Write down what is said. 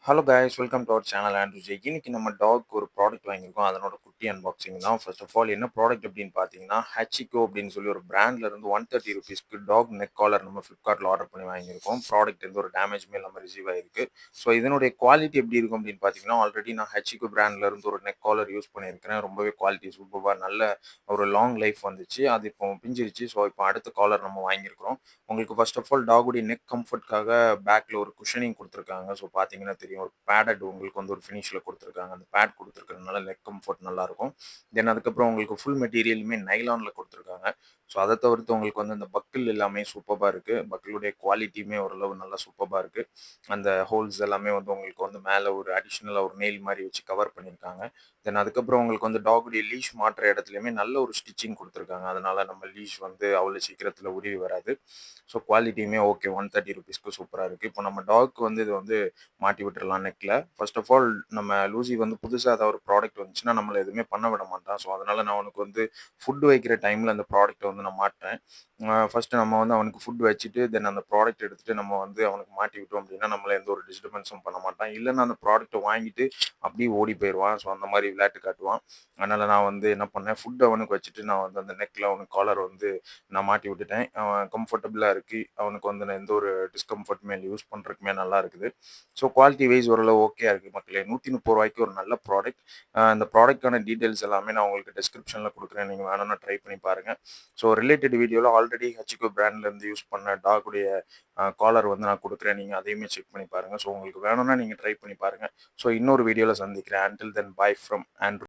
Hello guys, welcome to our channel Andrew J. இன்னைக்கு நம்ம talk ஒரு ப்ராடக்ட் வாங்கியிருக்கோம். அதனோட குட்டி அன்பாக்சிங் தான். ஃபர்ஸ்ட் ஆஃப் ஆல் என்ன ப்ராடக்ட் அப்படின்னு பார்த்தீங்கன்னா, ஹச்சிகோ அப்படின்னு சொல்லி ஒரு பிராண்ட்ல இருந்து ₹130க்கு டாக் நெக் காலர் நம்ம ஃப்ளிப்கார்ட்ல ஆர்டர் பண்ணி வாங்கியிருக்கோம். ப்ராடக்ட் எந்த ஒரு டேமேஜுமே இல்லாமல் ரிசீவ் ஆயிருக்கு. ஸோ இதனுடைய குவாலிட்டி எப்படி இருக்கும் அப்படின்னு பார்த்தீங்கன்னா, ஆல்ரெடி நான் ஹச்சிகோ பிராண்ட்ல இருந்து ஒரு நெக் காலர் யூஸ் பண்ணியிருக்கிறேன். ரொம்பவே குவாலிட்டி சூப்பராக நல்ல ஒரு லாங் லைஃப் வந்துச்சு. அது இப்போ பிஞ்சிருச்சு. ஸோ இப்போ அடுத்த காலர் நம்ம வாங்கியிருக்கிறோம். உங்களுக்கு ஃபர்ஸ்ட் ஆஃப் ஆல் டாகுடைய நெக் கம்ஃபர்ட்காக பேக்ல ஒரு குஷனிங் குடுத்துருக்காங்க. ஸோ பார்த்தீங்கன்னா தெரியும். ஒரு பேடட் உங்களுக்கு வந்து ஒரு ஃபினிஷ்ல குடுத்துருக்காங்க. அந்த பேட் குடுத்துருக்கறதுனால நெக் கம்ஃபர்ட் நல்லாருக்கும். தென் அதுக்கப்புறம் உங்களுக்கு ஃபுல் மெட்டீரியலுமே நைலான்ல குடுத்துருக்காங்க. ஸோ அத தவிர்த்து உங்களுக்கு வந்து அந்த பக்கிள் எல்லாமே சூப்பர்பா இருக்கு. பக்கிளுடைய குவாலிட்டியுமே ஓரளவு நல்லா சூப்பர்பா இருக்கு. அந்த ஹோல்ஸ் எல்லாமே வந்து உங்களுக்கு வந்து மேல ஒரு அடிஷனலா ஒரு நெயில் மாரி வச்சு கவர் பண்ணியிருக்காங்க. தென் அதுக்கப்புறம் உங்களுக்கு வந்து டாகுடைய லீஷ் மாட்டுற இடத்துலயுமே நல்ல ஒரு ஸ்டிச்சிங் குடுத்துருக்காங்க. அதனால நம்ம லீஷ் வந்து அவ்வளோ சீக்கிரத்தில உருவி வராது. So குவாலிட்டியுமே okay. ₹130க்கு சூப்பரா இருக்கு. இப்போ நம்ம டாக்க்கு வந்து இத வந்து மாட்டி விட்டுறலாம் நெக்ல. ஃபர்ஸ்ட் ஆஃப் ஆல் நம்ம லூசி வந்து புதுசா ஏதாவது ஒரு ப்ராடக்ட் வந்துச்சுன்னா, நம்மள எதுவுமே பண்ண விட மாட்டான். ஸோ அதனால நான் அவனுக்கு வந்து ஃபுட் வைக்கிற டைம்ல அந்த ப்ராடக்ட்ட வந்து நான் மாட்டுறேன். ஃபர்ஸ்ட்டு நம்ம வந்து அவனுக்கு ஃபுட் வச்சுட்டு, தென் அந்த ப்ராடக்ட் எடுத்துட்டு நம்ம வந்து அவனுக்கு மாட்டி விட்டோம் அப்டின்னா, நம்மள எந்த ஒரு டிஸ்டர்பன்ஸும் பண்ண மாட்டான். இல்லன்னா அந்த ப்ராடக்ட்ட வாங்கிட்டு அப்படியே ஓடி போயிருவான். ஸோ அந்த மாரி விளையாட்டு காட்டுவான். அதனால நான் வந்து என்ன பண்ணேன், ஃபுட் அவனுக்கு வச்சுட்டு நான் வந்து அந்த நெக்ல அவனுக்கு காலர் வந்து நான் மாட்டி விட்டுட்டேன். அவன் கம்ஃபர்டபுளா இருக்கு. அவனுக்கு வந்து நான் எந்த ஒரு டிஸ்கம்ஃபர்ட்டுமே இல்ல. யூஸ் பண்றதுக்குமே நல்லா இருக்குது. ஸோ குவாலிட்டி வைஸ் ஓரளவு ஓகேயா இருக்கு மக்களே. ₹130க்கு ஒரு நல்ல ப்ராடக்ட். இந்த ப்ராடக்ட்க்கான டீட்டெயில்ஸ் எல்லாமே நான் உங்களுக்கு டிஸ்கிரிப்ஷன்ல குடுக்குறேன். நீங்க வேணும்னா ட்ரை பண்ணி பாருங்க. ஸோ ரிலேட்டட் வீடியோல ஆல்ரெடி ஹச்சிகோ பிராண்ட்ல இருந்து யூஸ் பண்ண டாகுடைய காலர் வந்து நான் குடுக்குறேன். நீங்க அதையுமே செக் பண்ணி பாருங்க. ஸோ உங்களுக்கு வேணும்னா நீங்க ட்ரை பண்ணி பாருங்க. ஸோ இன்னொரு வீடியோல சந்திக்கிறேன். Until then bye from Andrew.